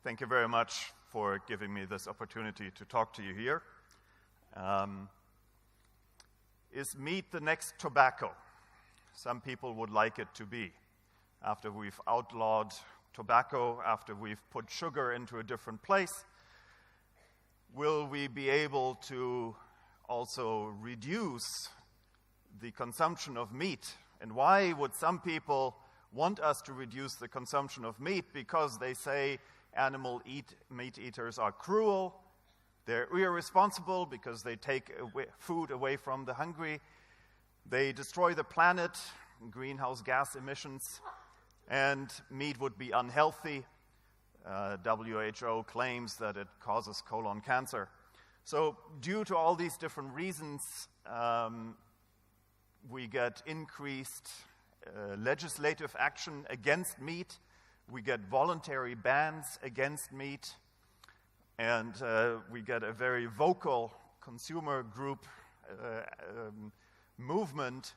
Thank you very much for giving me this opportunity to talk to you here. Is meat the next tobacco? Some people would like it to be. After we've outlawed tobacco, after we've put sugar into a different place, will we be able to also reduce the consumption of meat? And why would some people want us to reduce the consumption of meat? Because they say meat eaters are cruel, they're irresponsible because they take food away from the hungry, they destroy the planet, greenhouse gas emissions, and meat would be unhealthy. WHO claims that it causes colon cancer. So due to all these different reasons, we get increased legislative action against meat. We get voluntary bans against meat. And we get a very vocal consumer group movement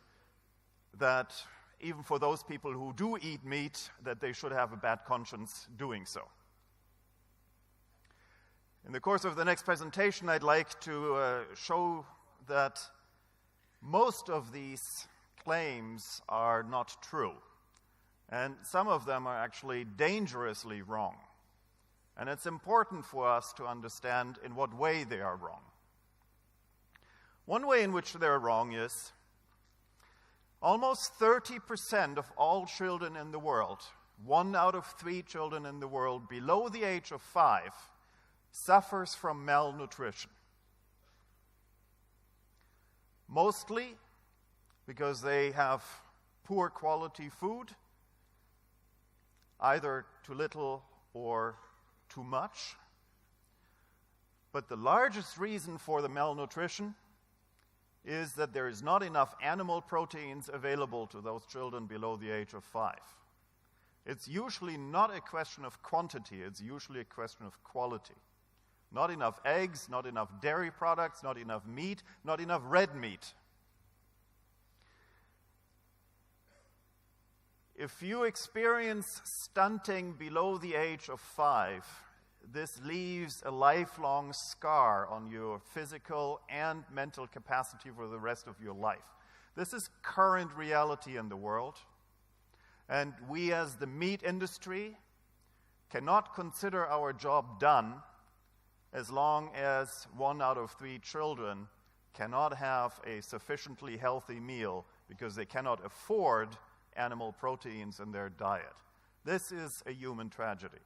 that even for those people who do eat meat, that they should have a bad conscience doing so. In the course of the next presentation, I'd like to show that most of these claims are not true. And some of them are actually dangerously wrong. And it's important for us to understand in what way they are wrong. One way in which they're wrong is almost 30% of all children in the world, 1 out of 3 children in the world below the age of 5, suffers from malnutrition. Mostly because they have poor quality food, either too little or too much. But the largest reason for the malnutrition is that there is not enough animal proteins available to those children below the age of 5. It's usually not a question of quantity, it's usually a question of quality. Not enough eggs, not enough dairy products, not enough meat, not enough red meat. If you experience stunting below the age of 5, this leaves a lifelong scar on your physical and mental capacity for the rest of your life. This is current reality in the world. And we as the meat industry cannot consider our job done as long as 1 out of 3 children cannot have a sufficiently healthy meal because they cannot afford animal proteins in their diet. This is a human tragedy.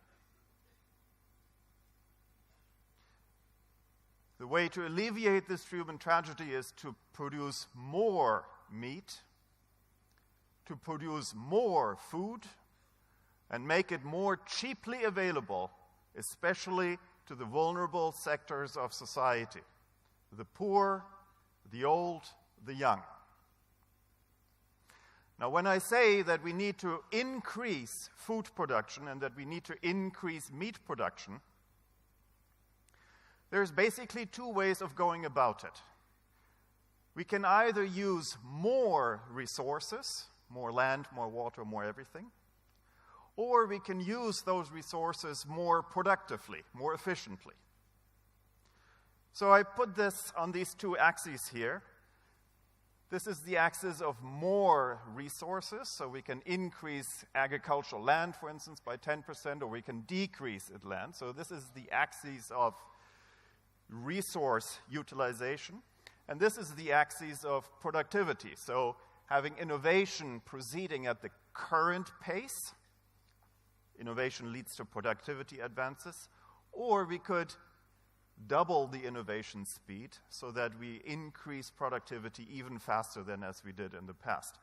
The way to alleviate this human tragedy is to produce more meat, to produce more food, and make it more cheaply available, especially to the vulnerable sectors of society, the poor, the old, the young. Now, when I say that we need to increase food production and that we need to increase meat production, there's basically 2 ways of going about it. We can either use more resources, more land, more water, more everything, or we can use those resources more productively, more efficiently. So I put this on these 2 axes here. This is the axis of more resources, so we can increase agricultural land, for instance, by 10%, or we can decrease it land. So this is the axis of resource utilization. And this is the axis of productivity. So having innovation proceeding at the current pace, innovation leads to productivity advances, or we could double the innovation speed so that we increase productivity even faster than as we did in the past.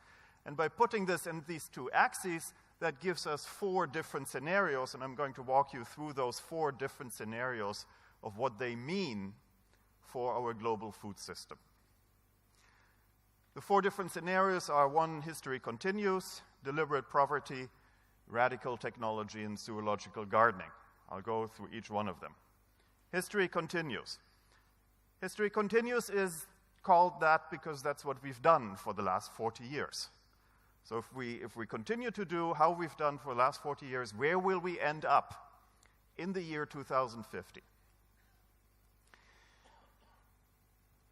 And by putting this in these 2 axes, that gives us 4 different scenarios, and I'm going to walk you through those 4 different scenarios of what they mean for our global food system. The 4 different scenarios are: 1, history continues; deliberate poverty; radical technology; and zoological gardening. I'll go through each one of them. History continues. History continues is called that because that's what we've done for the last 40 years. So if we continue to do how we've done for the last 40 years, where will we end up in the year 2050.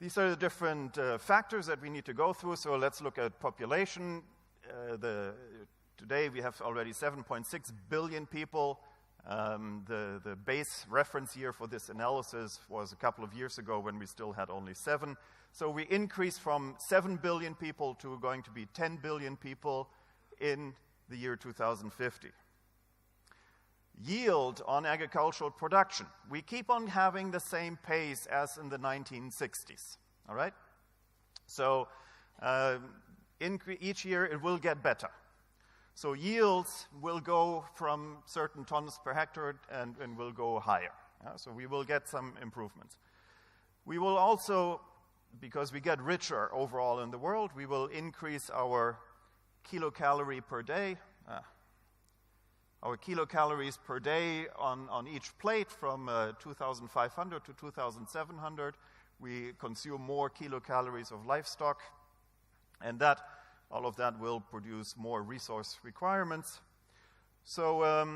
These are the different factors that we need to go through. So let's look at population. Today we have already 7.6 billion people. The base reference year for this analysis was a couple of years ago when we still had only 7. So we increased from 7 billion people to going to be 10 billion people in the year 2050. Yield on agricultural production. We keep on having the same pace as in the 1960s, all right? So each year it will get better. So yields will go from certain tons per hectare and will go higher. So we will get some improvements. We will also, because we get richer overall in the world, we will increase our kilocalorie per day. Our kilocalories per day on each plate from 2,500 to 2,700. We consume more kilocalories of livestock, and all of that will produce more resource requirements. So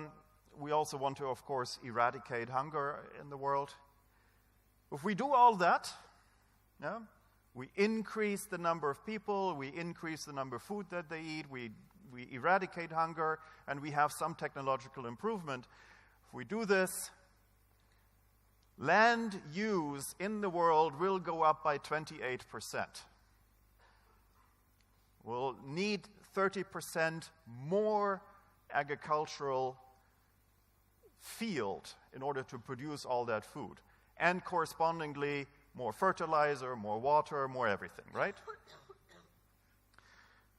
we also want to, of course, eradicate hunger in the world. If we do all that, we increase the number of people, we increase the number of food that they eat, we eradicate hunger, and we have some technological improvement. If we do this, land use in the world will go up by 28%. We'll need 30% more agricultural field in order to produce all that food, and correspondingly more fertilizer, more water, more everything, right?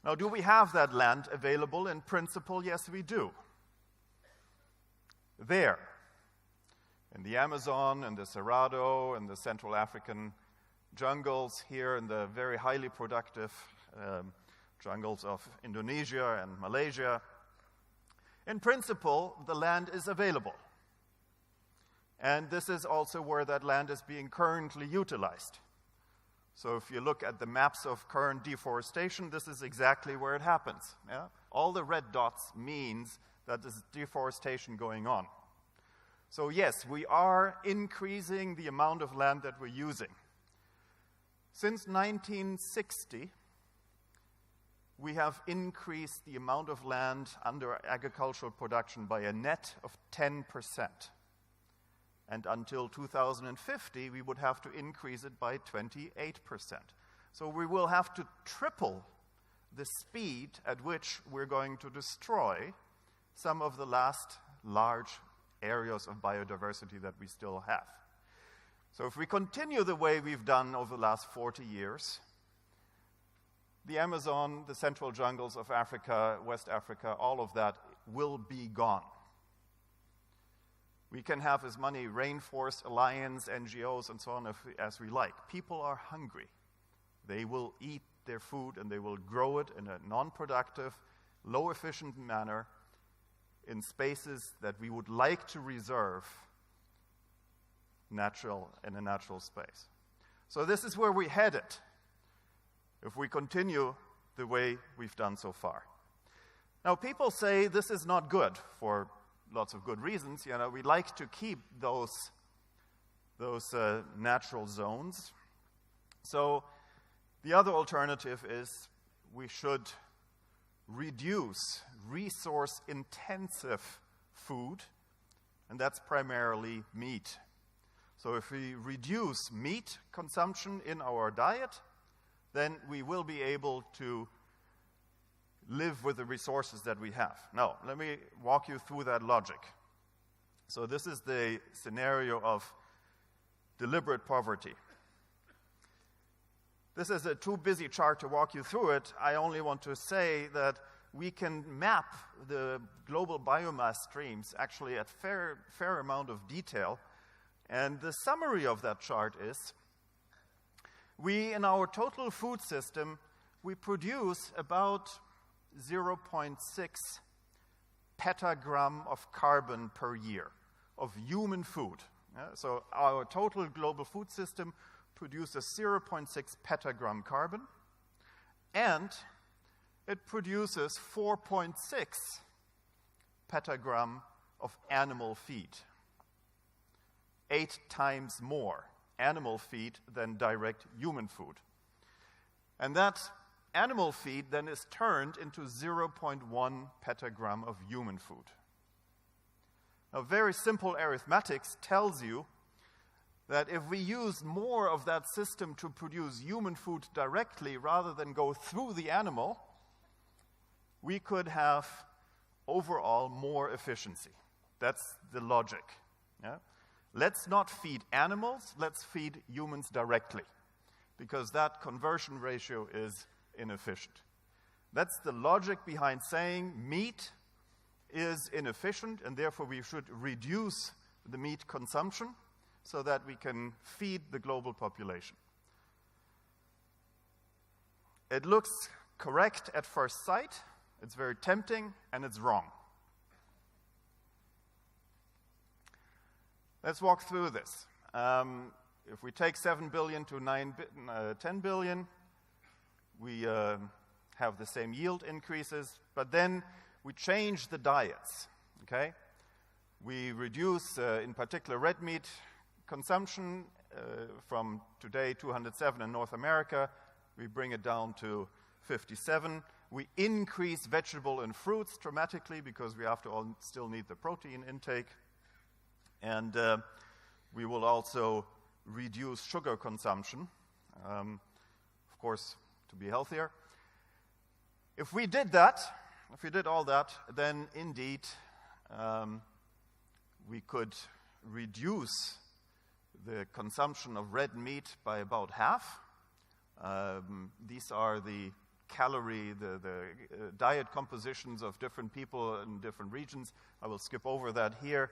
Now, do we have that land available? In principle, yes, we do. There, in the Amazon, and the Cerrado, and the Central African jungles, here in the very highly productive jungles of Indonesia and Malaysia, in principle, the land is available. And this is also where that land is being currently utilized. So if you look at the maps of current deforestation, this is exactly where it happens. Yeah? All the red dots means that there's deforestation going on. So yes, we are increasing the amount of land that we're using. Since 1960, we have increased the amount of land under agricultural production by a net of 10%. And until 2050, we would have to increase it by 28%. So we will have to triple the speed at which we're going to destroy some of the last large areas of biodiversity that we still have. So if we continue the way we've done over the last 40 years, the Amazon, the central jungles of Africa, West Africa, all of that will be gone. We can have as many Rainforest Alliance, NGOs, and so on as we like. People are hungry. They will eat their food and they will grow it in a non-productive, low-efficient manner in spaces that we would like to reserve in a natural space. So this is where we're headed if we continue the way we've done so far. Now, people say this is not good for lots of good reasons. You know, we like to keep those natural zones. So the other alternative is we should reduce resource-intensive food, and that's primarily meat. So if we reduce meat consumption in our diet, then we will be able to live with the resources that we have. Now, let me walk you through that logic. So this is the scenario of deliberate poverty. This is a too busy chart to walk you through it. I only want to say that we can map the global biomass streams actually at fair amount of detail. And the summary of that chart is, we, in our total food system, we produce about 0.6 petagram of carbon per year of human food. So our total global food system produces 0.6 petagram carbon, and it produces 4.6 petagram of animal feed. 8 times more animal feed than direct human food. And that animal feed then is turned into 0.1 petagram of human food. Now, very simple arithmetics tells you that if we use more of that system to produce human food directly rather than go through the animal, we could have overall more efficiency. That's the logic. Yeah? Let's not feed animals, let's feed humans directly, because that conversion ratio is inefficient. That's the logic behind saying meat is inefficient, and therefore we should reduce the meat consumption so that we can feed the global population. It looks correct at first sight, it's very tempting, and it's wrong. Let's walk through this. If we take 7 billion to 10 billion, we have the same yield increases, but then we change the diets, okay? We reduce, in particular, red meat consumption from today 207 in North America. We bring it down to 57. We increase vegetable and fruits dramatically because we, after all, still need the protein intake. And we will also reduce sugar consumption, of course, to be healthier. If we did that, if we did all that, then indeed we could reduce the consumption of red meat by about half. These are the diet compositions of different people in different regions. I will skip over that here.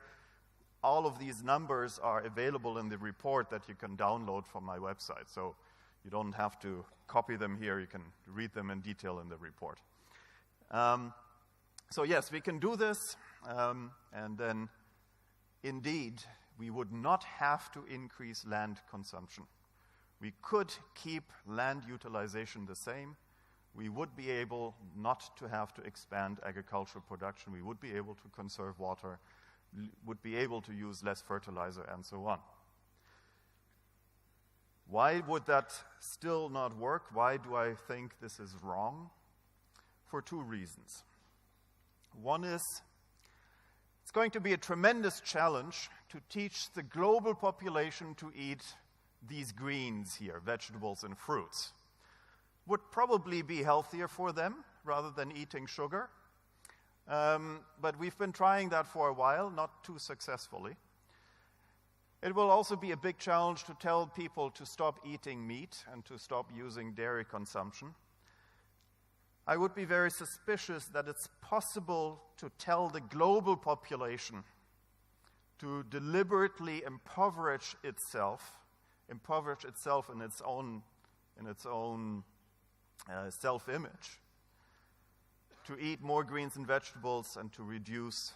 All of these numbers are available in the report that you can download from my website. So you don't have to copy them here. You can read them in detail in the report. So yes, we can do this. And then, indeed, we would not have to increase land consumption. We could keep land utilization the same. We would be able not to have to expand agricultural production. We would be able to conserve water, would be able to use less fertilizer, and so on. Why would that still not work? Why do I think this is wrong? For 2 reasons. One is, it's going to be a tremendous challenge to teach the global population to eat these greens here, vegetables and fruits. Would probably be healthier for them rather than eating sugar. But we've been trying that for a while, not too successfully. It will also be a big challenge to tell people to stop eating meat and to stop using dairy consumption. I would be very suspicious that it's possible to tell the global population to deliberately impoverish itself in its own self-image, to eat more greens and vegetables and to reduce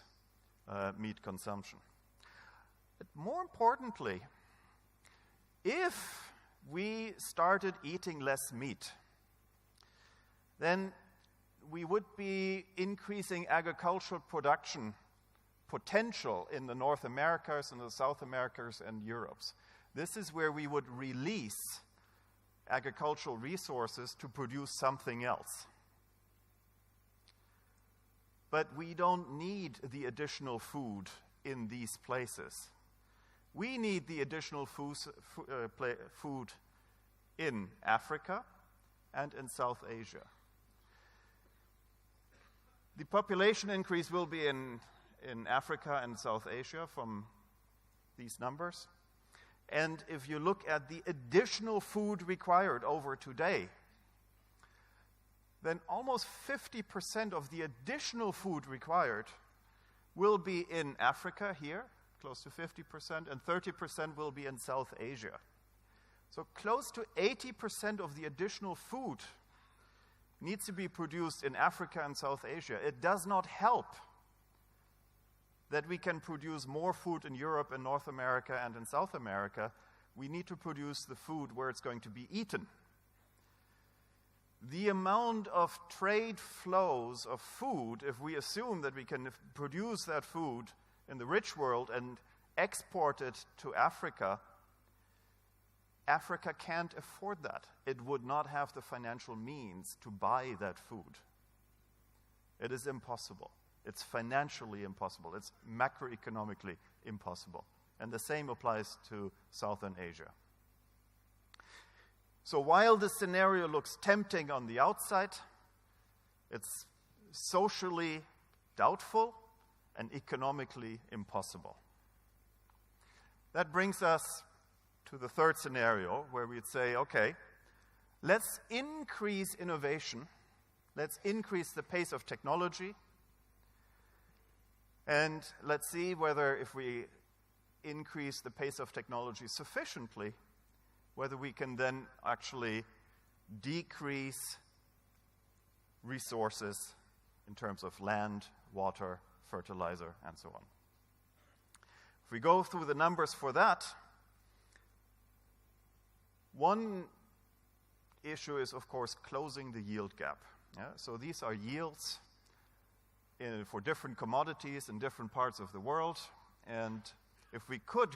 meat consumption. But more importantly, if we started eating less meat, then we would be increasing agricultural production potential in the North Americas and the South Americas and Europes. This is where we would release agricultural resources to produce something else. But we don't need the additional food in these places. We need the additional food in Africa and in South Asia. The population increase will be in Africa and South Asia from these numbers. And if you look at the additional food required over today, then almost 50% of the additional food required will be in Africa here, close to 50%, and 30% will be in South Asia. So close to 80% of the additional food needs to be produced in Africa and South Asia. It does not help that we can produce more food in Europe and North America and in South America. We need to produce the food where it's going to be eaten. The amount of trade flows of food, if we assume that we can produce that food in the rich world and export it to Africa, Africa can't afford that. It would not have the financial means to buy that food. It is impossible. It's financially impossible. It's macroeconomically impossible. And the same applies to Southern Asia. So while this scenario looks tempting on the outside, it's socially doubtful and economically impossible. That brings us to the third scenario, where we'd say, okay, let's increase innovation, let's increase the pace of technology, and let's see whether if we increase the pace of technology sufficiently, whether we can then actually decrease resources in terms of land, water, fertilizer, and so on. If we go through the numbers for that, one issue is, of course, closing the yield gap. Yeah? So these are yields for different commodities in different parts of the world, and if we could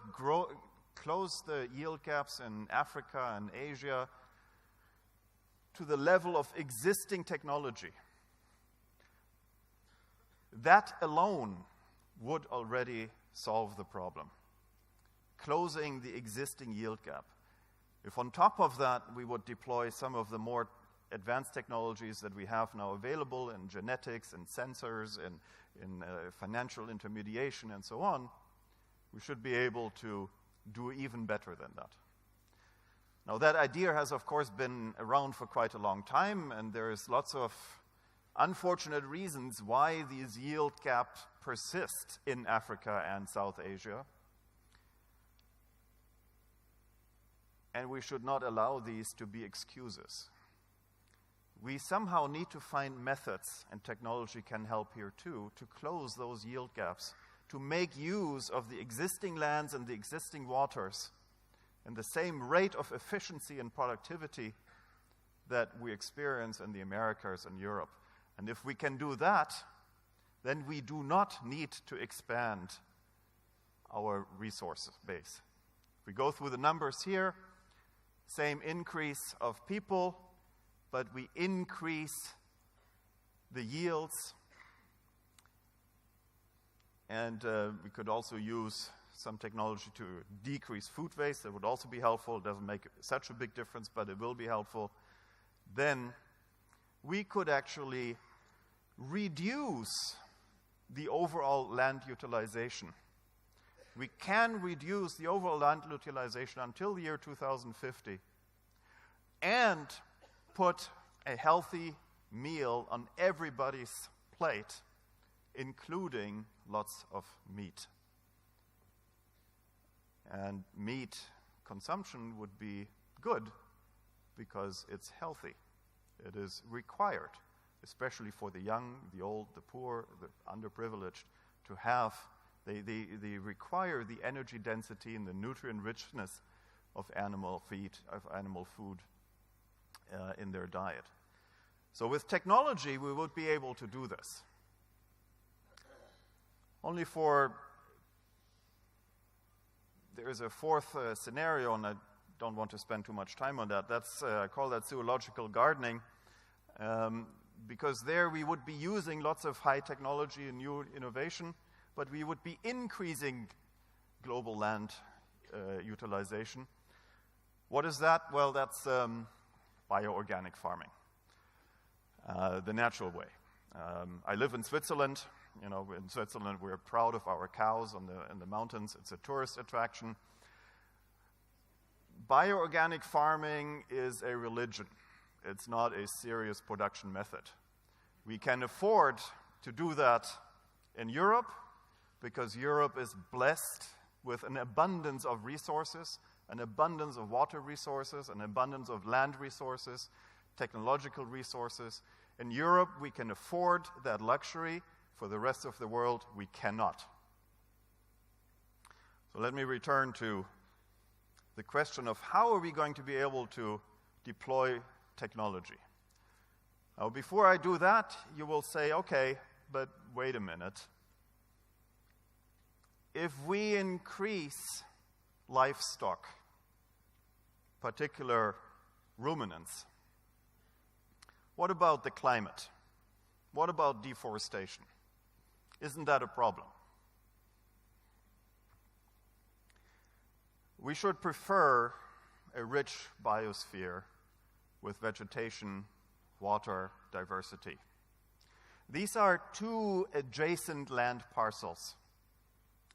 close the yield gaps in Africa and Asia to the level of existing technology, that alone would already solve the problem. Closing the existing yield gap. If on top of that we would deploy some of the more advanced technologies that we have now available in genetics and sensors and in financial intermediation and so on, we should be able to do even better than that. Now, that idea has, of course, been around for quite a long time, and there is lots of unfortunate reasons why these yield gaps persist in Africa and South Asia. And we should not allow these to be excuses. We somehow need to find methods, and technology can help here too, to close those yield gaps, to make use of the existing lands and the existing waters and the same rate of efficiency and productivity that we experience in the Americas and Europe. And if we can do that, then we do not need to expand our resource base. If we go through the numbers here, same increase of people, but we increase the yields. And we could also use some technology to decrease food waste. That would also be helpful. It doesn't make such a big difference, but it will be helpful. Then we could actually reduce the overall land utilization. We can reduce the overall land utilization until the year 2050 and put a healthy meal on everybody's plate, including lots of meat. And meat consumption would be good because it's healthy. It is required, especially for the young, the old, the poor, the underprivileged, to have. They require the energy density and the nutrient richness of animal food in their diet. So with technology, we would be able to do this. There is a fourth scenario, and I don't want to spend too much time on that. I call that zoological gardening, because there we would be using lots of high technology and new innovation, but we would be increasing global land utilization. What is that? Well, that's bioorganic farming, the natural way. I live in Switzerland. You know, in Switzerland, we're proud of our cows in the mountains. It's a tourist attraction. Bioorganic farming is a religion. It's not a serious production method. We can afford to do that in Europe because Europe is blessed with an abundance of resources, an abundance of water resources, an abundance of land resources, technological resources. In Europe, we can afford that luxury. For the rest of the world, we cannot. So let me return to the question of how are we going to be able to deploy technology. Now, before I do that, you will say, okay, but wait a minute. if we increase livestock, particular ruminants, what about the climate? What about deforestation? Isn't that a problem? We should prefer a rich biosphere with vegetation, water, diversity. These are two adjacent land parcels,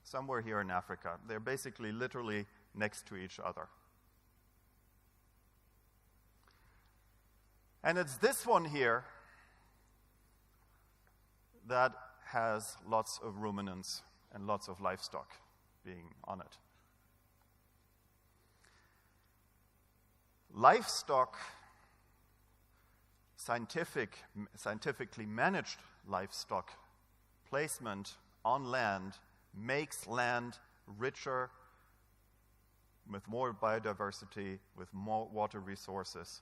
somewhere here in Africa. They're basically literally next to each other. And it's this one here that has lots of ruminants and lots of livestock being on it. Livestock, scientifically managed livestock placement on land makes land richer, with more biodiversity, with more water resources.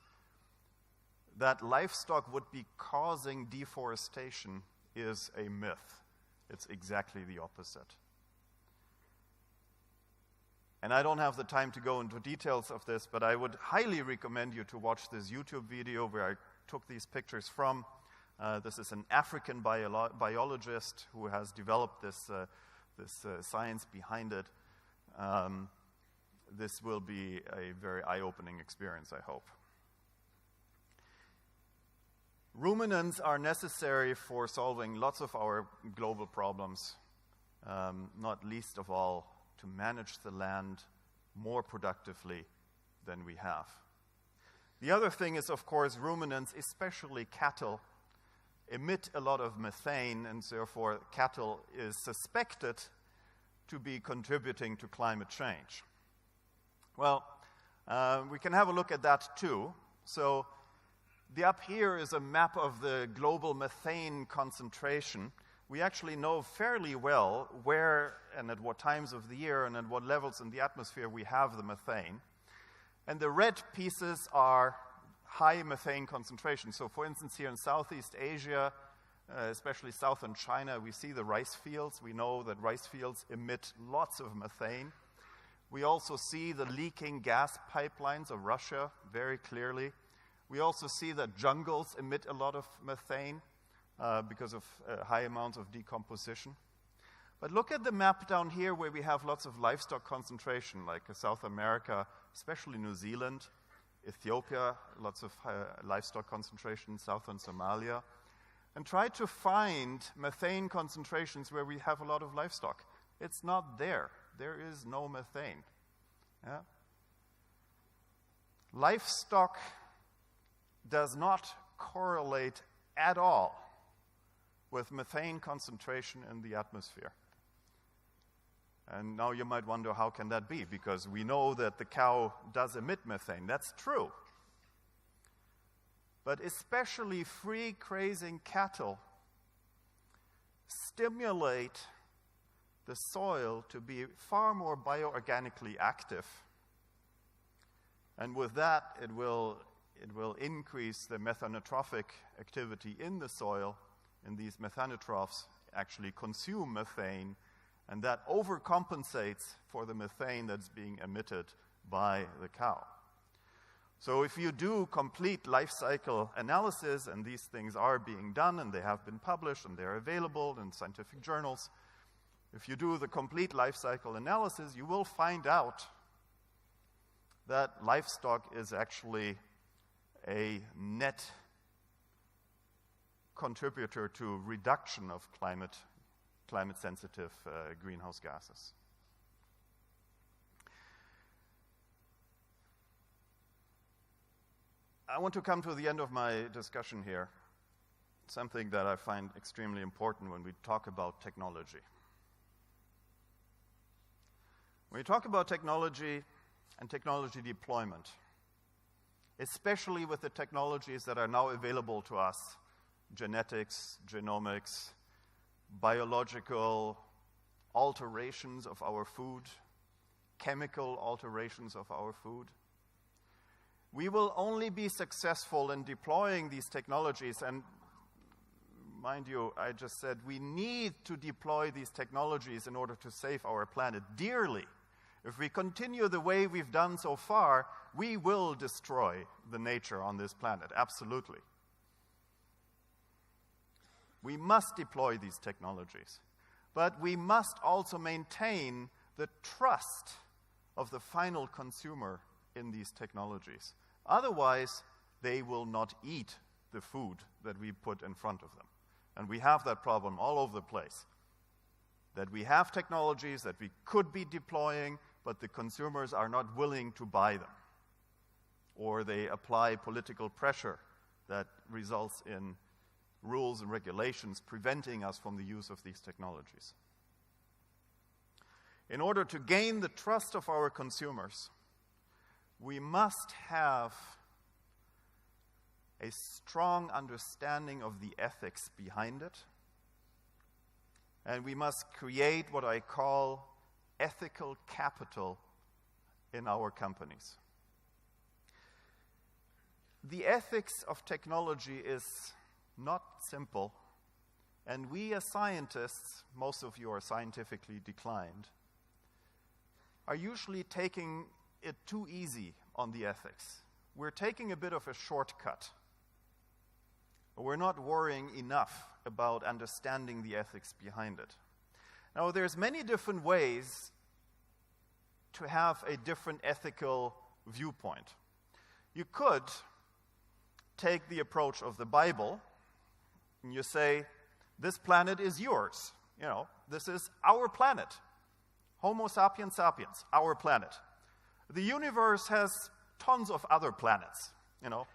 That livestock would be causing deforestation is a myth. It's exactly the opposite. And I don't have the time to go into details of this, but I would highly recommend you to watch this YouTube video where I took these pictures from. This is an African biologist who has developed this science behind it. This will be a very eye-opening experience, I hope. Ruminants are necessary for solving lots of our global problems, not least of all to manage the land more productively than we have. The other thing is, of course, ruminants, especially cattle, emit a lot of methane, and therefore cattle is suspected to be contributing to climate change. Well, we can have a look at that too. So the up here is a map of the global methane concentration. We actually know fairly well where and at what times of the year and at what levels in the atmosphere we have the methane. And the red pieces are high methane concentration. So for instance, here in Southeast Asia, especially southern China, we see the rice fields. We know that rice fields emit lots of methane. We also see the leaking gas pipelines of Russia very clearly. We also see that jungles emit a lot of methane because of high amounts of decomposition. But look at the map down here where we have lots of livestock concentration, like South America, especially New Zealand, Ethiopia, lots of livestock concentration, southern Somalia. And try to find methane concentrations where we have a lot of livestock. It's not there. There is no methane. Yeah? Livestock does not correlate at all with methane concentration in the atmosphere. And now you might wonder, how can that be? Because we know that the cow does emit methane. That's true. But especially free-grazing cattle stimulate the soil to be far more bioorganically active. And with that, it will increase the methanotrophic activity in the soil, and these methanotrophs actually consume methane, and that overcompensates for the methane that's being emitted by the cow. So if you do complete life cycle analysis, and these things are being done, and they have been published, and they're available in scientific journals, if you do the complete life cycle analysis, you will find out that livestock is actually a net contributor to reduction of climate-sensitive greenhouse gases. I want to come to the end of my discussion here, something that I find extremely important when we talk about technology. When we talk about technology and technology deployment, especially with the technologies that are now available to us, genetics, genomics, biological alterations of our food, chemical alterations of our food, we will only be successful in deploying these technologies, and mind you, I just said we need to deploy these technologies in order to save our planet dearly. If we continue the way we've done so far, we will destroy the nature on this planet, absolutely. We must deploy these technologies, but we must also maintain the trust of the final consumer in these technologies. Otherwise, they will not eat the food that we put in front of them. And we have that problem all over the place. That we have technologies that we could be deploying, but the consumers are not willing to buy them. Or they apply political pressure that results in rules and regulations preventing us from the use of these technologies. In order to gain the trust of our consumers, we must have a strong understanding of the ethics behind it, and we must create what I call ethical capital in our companies. The ethics of technology is not simple, and we as scientists, most of you are scientifically declined, are usually taking it too easy on the ethics. We're taking a bit of a shortcut. We're not worrying enough about understanding the ethics behind it. Now, there's many different ways to have a different ethical viewpoint. You could take the approach of the Bible, and you say, this planet is yours. You know, this is our planet. Homo sapiens sapiens, our planet. The universe has tons of other planets, you know.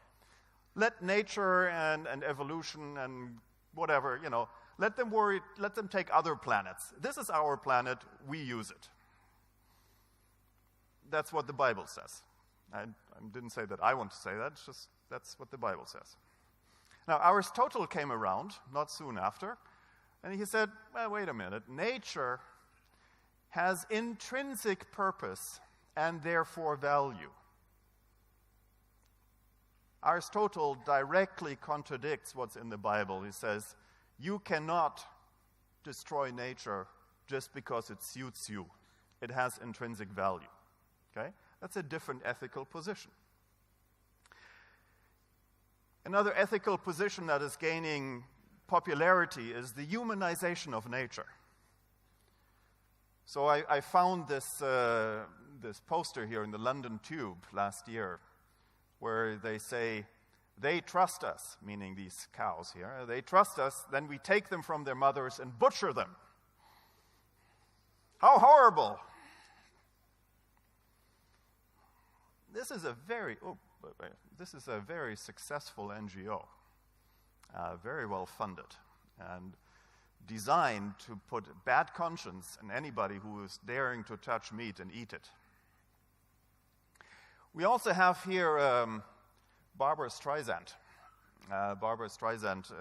Let nature and evolution and whatever, you know, let them take other planets. This is our planet, we use it. That's what the Bible says. I didn't say that I want to say that, it's just that's what the Bible says. Now, Aristotle came around, not soon after, and he said, well, wait a minute, nature has intrinsic purpose and therefore value. Aristotle directly contradicts what's in the Bible. He says, you cannot destroy nature just because it suits you. It has intrinsic value. Okay? That's a different ethical position. Another ethical position that is gaining popularity is the humanization of nature. So I found this poster here in the London Tube last year, where they say, they trust us, meaning these cows here, they trust us, then we take them from their mothers and butcher them. How horrible! This is a very successful NGO, very well funded, and designed to put bad conscience in anybody who is daring to touch meat and eat it. We also have here Barbara Streisand. Barbara Streisand,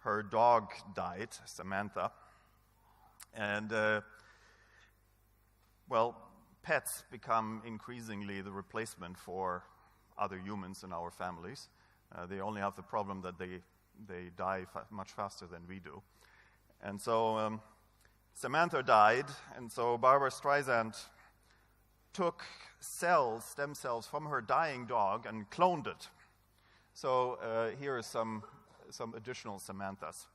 her dog died, Samantha. And, pets become increasingly the replacement for other humans in our families. They only have the problem that they die much faster than we do. And so Samantha died, and so Barbara Streisand took stem cells from her dying dog and cloned it. So here is some additional Samanthas.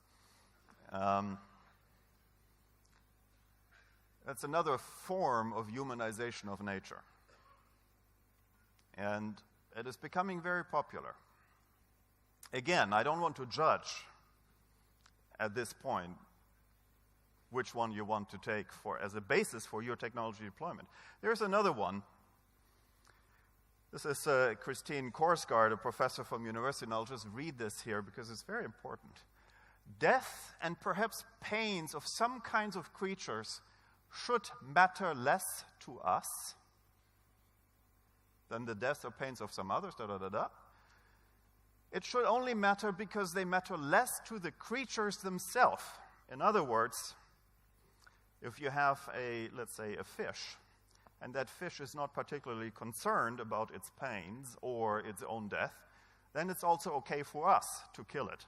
That's another form of humanization of nature. And it is becoming very popular. Again, I don't want to judge at this point which one you want to take as a basis for your technology deployment. There's another one. This is Christine Korsgaard, a professor from university, and I'll just read this here because it's very important. Death and perhaps pains of some kinds of creatures should matter less to us than the death or pains of some others, It should only matter because they matter less to the creatures themselves. In other words, if you have let's say, a fish, and that fish is not particularly concerned about its pains or its own death, then it's also okay for us to kill it.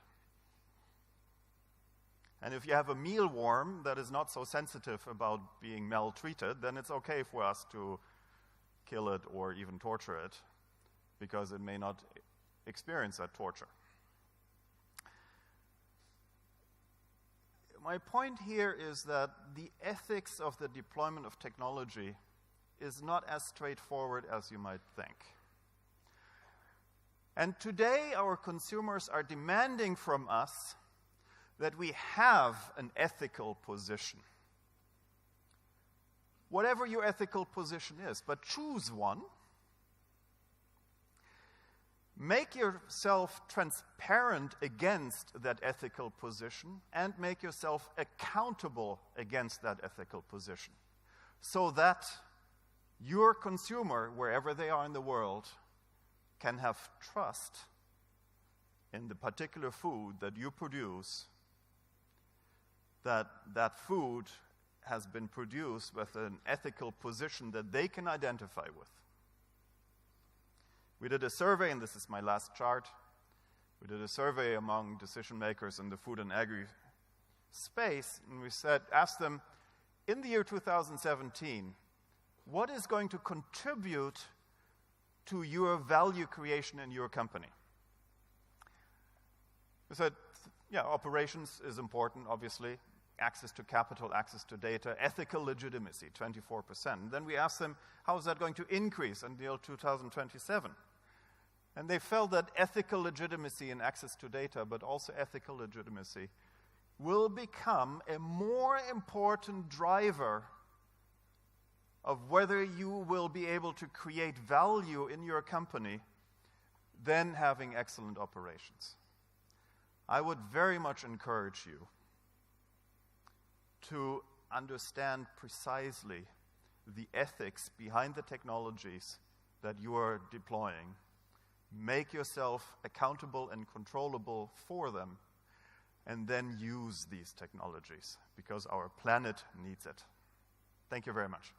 And if you have a mealworm that is not so sensitive about being maltreated, then it's okay for us to kill it or even torture it, because it may not experience that torture. My point here is that the ethics of the deployment of technology is not as straightforward as you might think. And today our consumers are demanding from us that we have an ethical position. Whatever your ethical position is, but choose one. Make yourself transparent against that ethical position and make yourself accountable against that ethical position, so that your consumer, wherever they are in the world, can have trust in the particular food that you produce, that that food has been produced with an ethical position that they can identify with. We did a survey, and this is my last chart. We did a survey among decision makers in the food and agri space, and we asked them, in the year 2017, what is going to contribute to your value creation in your company? We said, yeah, operations is important, obviously. Access to capital, access to data, ethical legitimacy, 24%. And then we asked them, how is that going to increase until 2027? And they felt that ethical legitimacy and access to data, but also ethical legitimacy, will become a more important driver of whether you will be able to create value in your company than having excellent operations. I would very much encourage you to understand precisely the ethics behind the technologies that you are deploying. Make yourself accountable and controllable for them, and then use these technologies, because our planet needs it. Thank you very much.